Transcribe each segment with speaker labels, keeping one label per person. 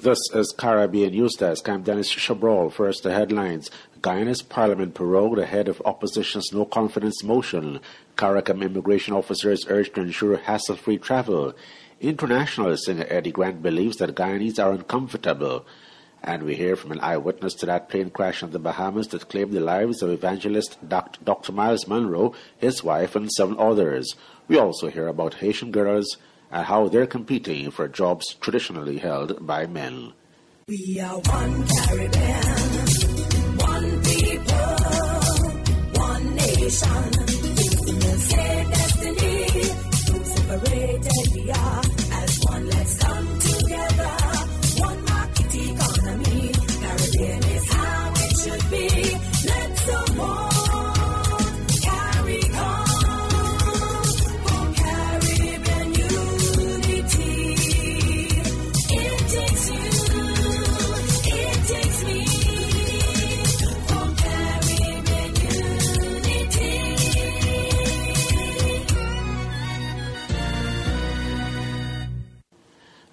Speaker 1: This is Caribbean News Desk. I'm Dennis Chabrol. First, the headlines. Guyana's parliament prorogued ahead of opposition's no-confidence motion. CARICOM immigration officers urged to ensure hassle-free travel. International singer Eddie Grant believes that Guyanese are uncomfortable. And we hear from an eyewitness to that plane crash in the Bahamas that claimed the lives of evangelist Dr. Miles Monroe, his wife, and 7 others. We also hear about Haitian girls and how they're competing for jobs traditionally held by men.
Speaker 2: We are one Caribbean, one people, one nation. Same destiny, separated we are. As one, let's come together. One market economy. Caribbean is how it should be. Let's support.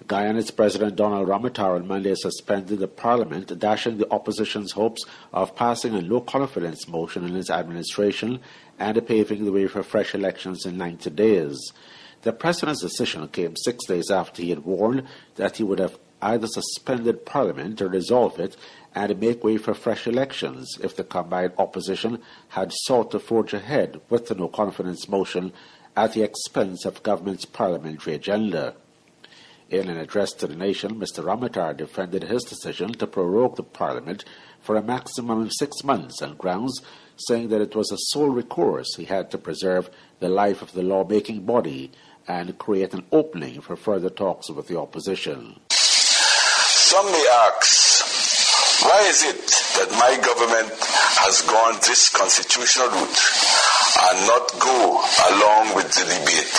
Speaker 1: Guyana's President Donald Ramotar on Monday suspended the parliament, dashing the opposition's hopes of passing a no-confidence motion in his administration and paving the way for fresh elections in 90 days. The president's decision came 6 days after he had warned that he would have either suspended parliament or dissolve it and make way for fresh elections if the combined opposition had sought to forge ahead with the no-confidence motion at the expense of government's parliamentary agenda. In an address to the nation, Mr. Ramotar defended his decision to prorogue the parliament for a maximum of 6 months on grounds, saying that it was a sole recourse he had to preserve the life of the lawmaking body and create an opening for further talks with the opposition.
Speaker 3: Some may ask, why is it that my government has gone this constitutional route and not go along with the debate?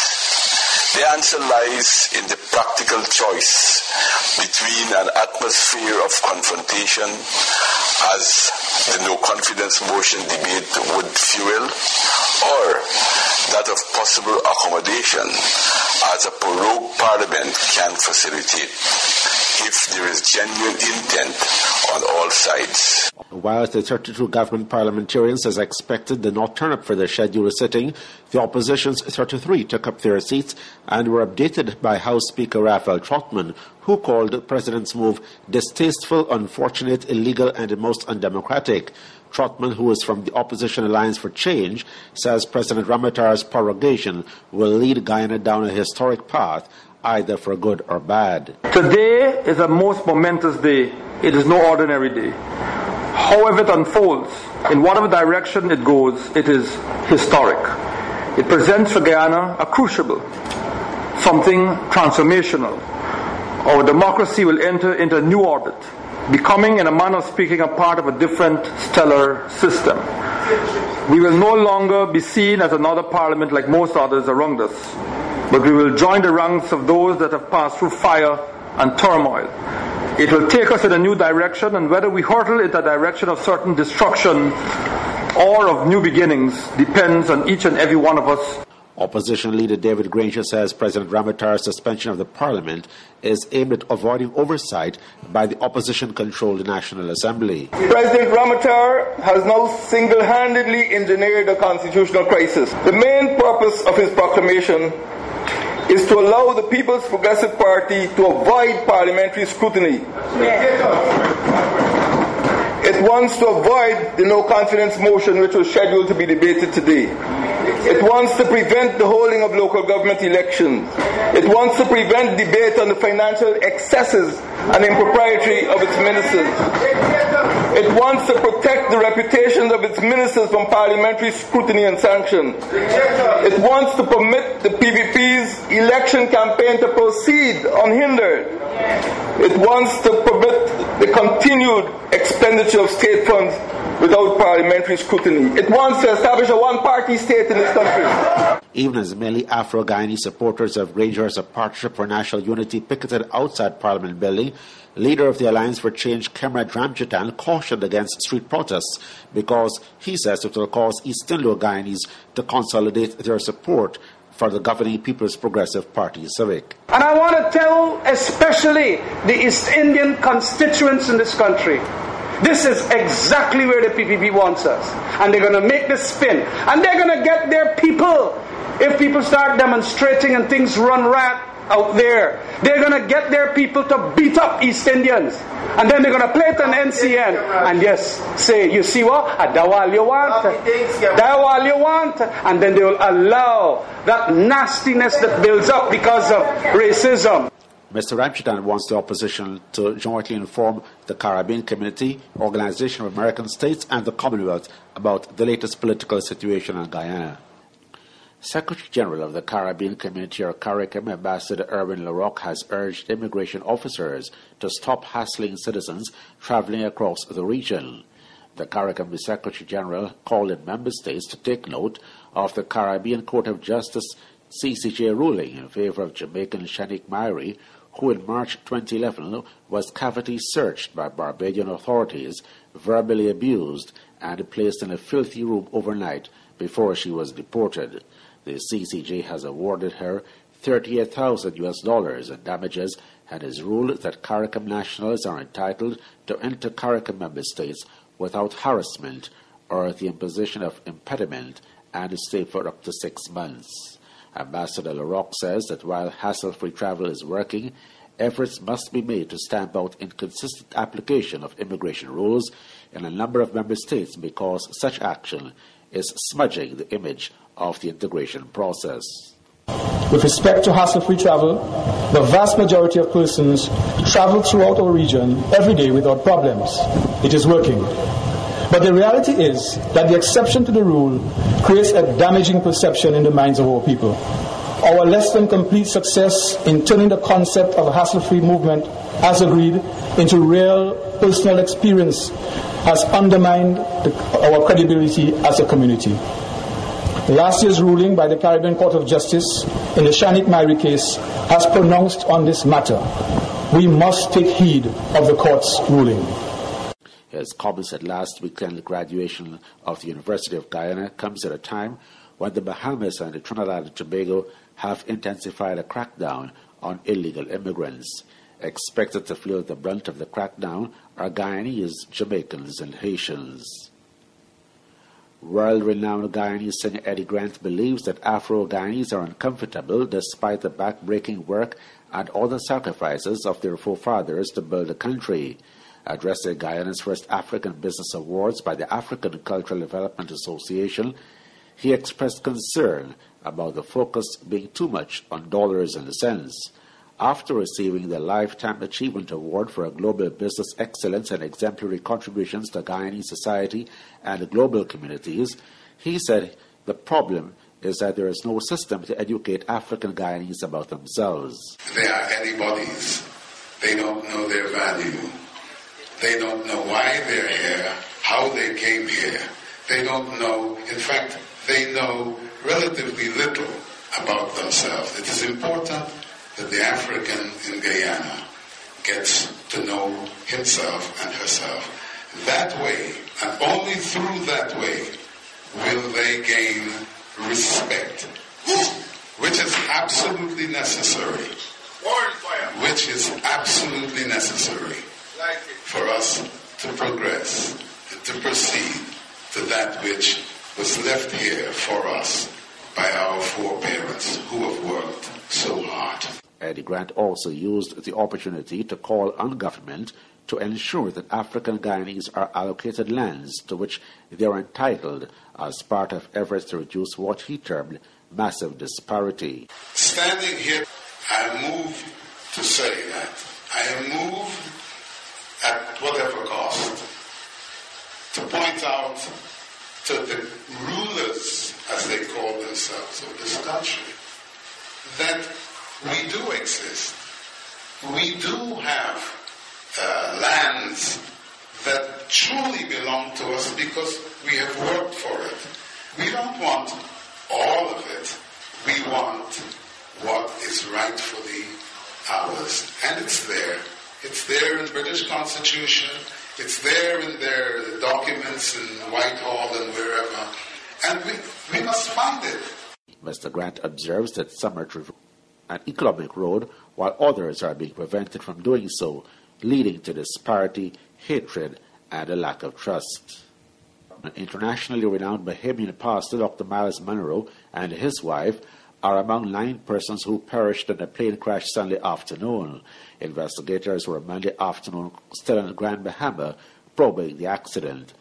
Speaker 3: The answer lies in the practical choice between an atmosphere of confrontation, as the no-confidence motion debate would fuel, or that of possible accommodation, as a prorogue parliament can facilitate, if there is genuine intent on all sides.
Speaker 1: While the 32 government parliamentarians, as expected, did not turn up for the scheduled sitting, the opposition's 33 took up their seats and were updated by House Speaker Raphael Trotman, who called the president's move distasteful, unfortunate, illegal, and most undemocratic. Trotman, who is from the Opposition Alliance for Change, says President Ramotar's prorogation will lead Guyana down a historic path, either for good or bad.
Speaker 4: Today is a most momentous day. It is no ordinary day. However it unfolds, in whatever direction it goes, it is historic. It presents for Guyana a crucible, something transformational. Our democracy will enter into a new orbit, becoming, in a manner of speaking, a part of a different stellar system. We will no longer be seen as another parliament like most others around us, but we will join the ranks of those that have passed through fire and turmoil. It will take us in a new direction, and whether we hurtle in the direction of certain destruction or of new beginnings depends on each and every one of us.
Speaker 1: Opposition leader David Granger says President Ramotar's suspension of the parliament is aimed at avoiding oversight by the opposition-controlled National Assembly.
Speaker 5: President Ramotar has now single-handedly engineered a constitutional crisis. The main purpose of his proclamation is to allow the People's Progressive Party to avoid parliamentary scrutiny. It wants to avoid the no-confidence motion which was scheduled to be debated today. It wants to prevent the holding of local government elections. It wants to prevent debate on the financial excesses and impropriety of its ministers. It wants to protect the reputations of its ministers from parliamentary scrutiny and sanction. It wants to permit the PVP's election campaign to proceed unhindered. It wants to permit the continued expenditure of state funds without parliamentary scrutiny. It wants to establish a one-party state in this country.
Speaker 1: Even as many Afro-Guyanese supporters of Granger's Partnership for National Unity picketed outside Parliament building, leader of the Alliance for Change, Kemra Dramjitan, cautioned against street protests because he says it will cause East Indo Guyanese to consolidate their support for the governing People's Progressive Party Civic.
Speaker 6: And I want to tell especially the East Indian constituents in this country, this is exactly where the PPP wants us. And they're going to make this spin. And they're going to get their people. If people start demonstrating and things run rat out there, they're going to get their people to beat up East Indians. And then they're going to play it on NCN and yes, say, you see what? That's all you want. That's all you want. And then they will allow that nastiness that builds up because of racism.
Speaker 1: Mr. Ramchidan wants the opposition to jointly inform the Caribbean Community, Organization of American States and the Commonwealth about the latest political situation in Guyana. Secretary General of the Caribbean Community, or CARICOM, Ambassador Erwin LaRocque, has urged immigration officers to stop hassling citizens traveling across the region. The CARICOM Secretary General called on member states to take note of the Caribbean Court of Justice CCJ ruling in favor of Jamaican Shanique Myrie, who in March 2011 was cavity searched by Barbadian authorities, verbally abused, and placed in a filthy room overnight before she was deported. The CCJ has awarded her $38,000 in damages and has ruled that CARICOM nationals are entitled to enter CARICOM member states without harassment or the imposition of impediment and stay for up to 6 months. Ambassador LaRocque says that while hassle-free travel is working, efforts must be made to stamp out inconsistent application of immigration rules in a number of member states because such action is smudging the image of the integration process.
Speaker 7: With respect to hassle-free travel, the vast majority of persons travel throughout our region every day without problems. It is working. But the reality is that the exception to the rule creates a damaging perception in the minds of our people. Our less than complete success in turning the concept of a hassle-free movement, as agreed, into real personal experience has undermined our credibility as a community. Last year's ruling by the Caribbean Court of Justice in the Shanique Myrie case has pronounced on this matter. We must take heed of the court's ruling.
Speaker 1: His comments at last weekend graduation of the University of Guyana comes at a time when the Bahamas and Trinidad and Tobago have intensified a crackdown on illegal immigrants. Expected to feel the brunt of the crackdown are Guyanese, Jamaicans, and Haitians. World-renowned Guyanese singer Eddie Grant believes that Afro-Guyanese are uncomfortable despite the back-breaking work and other sacrifices of their forefathers to build the country. Addressing Guyana's first African Business Awards by the African Cultural Development Association, he expressed concern about the focus being too much on dollars and cents. After receiving the Lifetime Achievement Award for Global Business Excellence and Exemplary Contributions to Guyanese society and global communities, he said the problem is that there is no system to educate African Guyanese about themselves.
Speaker 3: They are anybody's. They don't know their value. They don't know why they're here, how they came here. They don't know, in fact, they know relatively little about themselves. It is important that the African in Guyana gets to know himself and herself. That way, and only through that way, will they gain respect, which is absolutely necessary. Which is absolutely necessary for us to progress and to proceed to that which was left here for us by our foreparents who have worked so hard.
Speaker 1: Eddie Grant also used the opportunity to call on government to ensure that African Guyanese are allocated lands to which they are entitled as part of efforts to reduce what he termed massive disparity.
Speaker 3: Standing here, I am moved to say that. I am moved at whatever cost to point out to the rulers, as they call themselves, of this country, that we do exist. We do have lands that truly belong to us because we have worked for it. We don't want all of it. We want what is rightfully ours. And it's there. It's there in the British Constitution. It's there in their documents in Whitehall and wherever. And we must find it.
Speaker 1: Mr. Grant observes that some are an economic road, while others are being prevented from doing so, leading to disparity, hatred, and a lack of trust. An internationally renowned Bahamian pastor, Dr. Miles Monroe, and his wife are among 9 persons who perished in a plane crash Sunday afternoon. Investigators were Monday afternoon still in Grand Bahama probing the accident.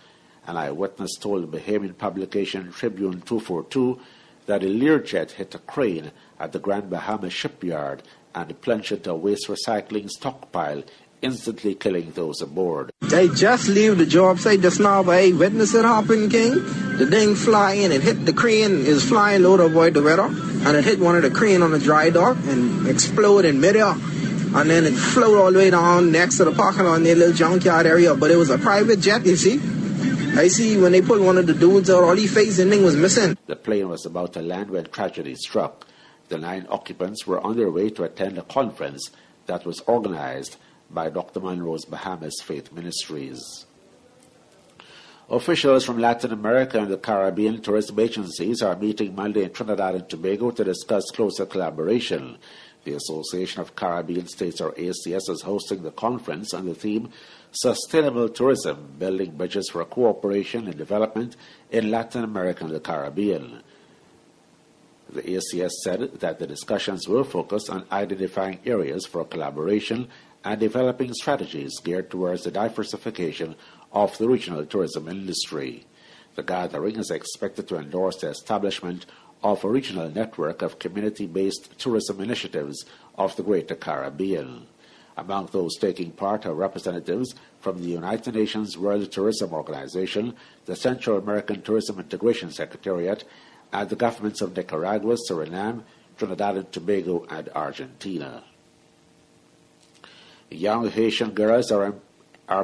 Speaker 1: An eyewitness told the Bahamian publication Tribune 242 that a Learjet hit a crane at the Grand Bahama shipyard and plunged into a waste recycling stockpile, instantly killing those aboard.
Speaker 8: They just leave the job site just now, but hey, witness it happen, King. The thing fly in, it hit the crane, is flying low to avoid the weather, and it hit one of the crane on the dry dock and exploded in midair. And then it floated all the way down next to the parking lot in their little junkyard area, but it was a private jet, you see. I see when they pulled one of the dudes out, all he faced and thing was missing.
Speaker 1: The plane was about to land when tragedy struck. The 9 occupants were on their way to attend a conference that was organized by Dr. Monroe's Bahamas Faith Ministries. Officials from Latin America and the Caribbean tourism agencies are meeting Monday in Trinidad and Tobago to discuss closer collaboration. The Association of Caribbean States, or ACS, is hosting the conference on the theme Sustainable Tourism, Building Bridges for Cooperation and Development in Latin America and the Caribbean. The ACS said that the discussions will focus on identifying areas for collaboration and developing strategies geared towards the diversification of the regional tourism industry. The gathering is expected to endorse the establishment of a regional network of community-based tourism initiatives of the Greater Caribbean. Among those taking part are representatives from the United Nations World Tourism Organization, the Central American Tourism Integration Secretariat, and the governments of Nicaragua, Suriname, Trinidad and Tobago, and Argentina. Young Haitian girls are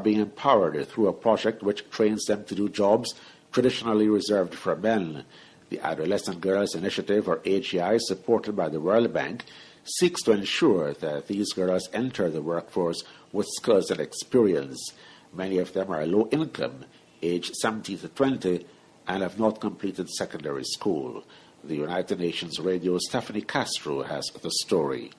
Speaker 1: being empowered through a project which trains them to do jobs traditionally reserved for men. The Adolescent Girls Initiative, or AGI, supported by the World Bank, seeks to ensure that these girls enter the workforce with skills and experience. Many of them are low income, aged 17 to 20, and have not completed secondary school. The United Nations Radio's Stephanie Castro has the story.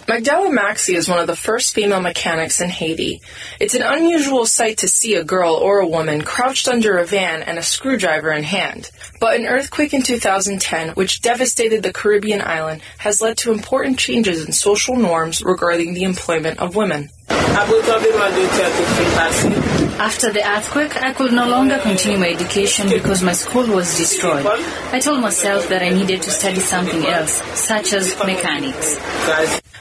Speaker 9: Magdala Maxey is one of the first female mechanics in Haiti. It's an unusual sight to see a girl or a woman crouched under a van and a screwdriver in hand. But an earthquake in 2010, which devastated the Caribbean island, has led to important changes in social norms regarding the employment of women.
Speaker 10: After the earthquake, I could no longer continue my education because my school was destroyed. I told myself that I needed to study something else, such as mechanics.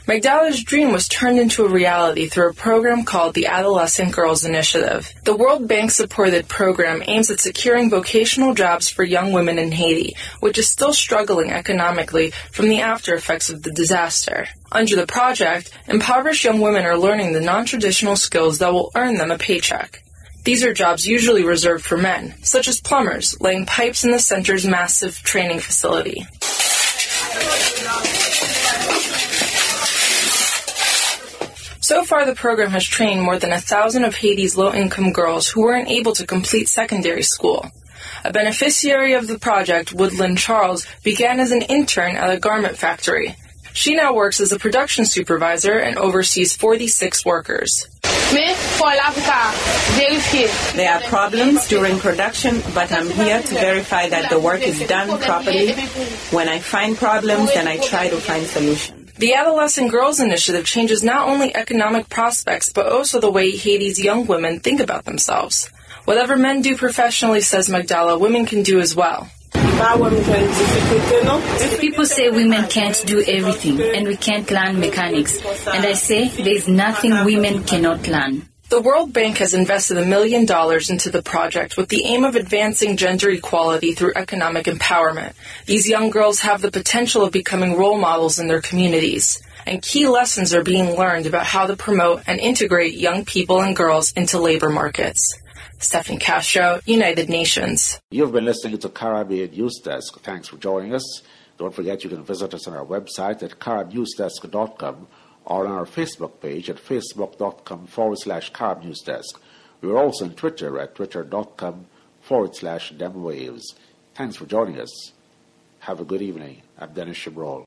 Speaker 9: Magdala's dream was turned into a reality through a program called the Adolescent Girls Initiative. The World Bank-supported program aims at securing vocational jobs for young women in Haiti, which is still struggling economically from the after effects of the disaster. Under the project, impoverished young women are learning the non-traditional skills that will earn them a paycheck. These are jobs usually reserved for men, such as plumbers, laying pipes in the center's massive training facility. So far, the program has trained more than 1,000 of Haiti's low-income girls who weren't able to complete secondary school. A beneficiary of the project, Woodland Charles, began as an intern at a garment factory. She now works as a production supervisor and oversees 46 workers.
Speaker 11: There are problems during production, but I'm here to verify that the work is done properly. When I find problems, then I try to find solutions.
Speaker 9: The Adolescent Girls Initiative changes not only economic prospects, but also the way Haiti's young women think about themselves. Whatever men do professionally, says Magdala, women can do as well.
Speaker 10: People say women can't do everything, and we can't learn mechanics. And I say there's nothing women cannot learn.
Speaker 9: The World Bank has invested $1 million into the project with the aim of advancing gender equality through economic empowerment. These young girls have the potential of becoming role models in their communities, and key lessons are being learned about how to promote and integrate young people and girls into labor markets. Stephanie Castro, United Nations.
Speaker 1: You've been listening to Caribbean News Desk. Thanks for joining us. Don't forget you can visit us on our website at caribnewsdesk.com or on our Facebook page at facebook.com/CaribNewsDesk. We're also on Twitter at twitter.com/demwaves. Thanks for joining us. Have a good evening. I'm Dennis Shibral.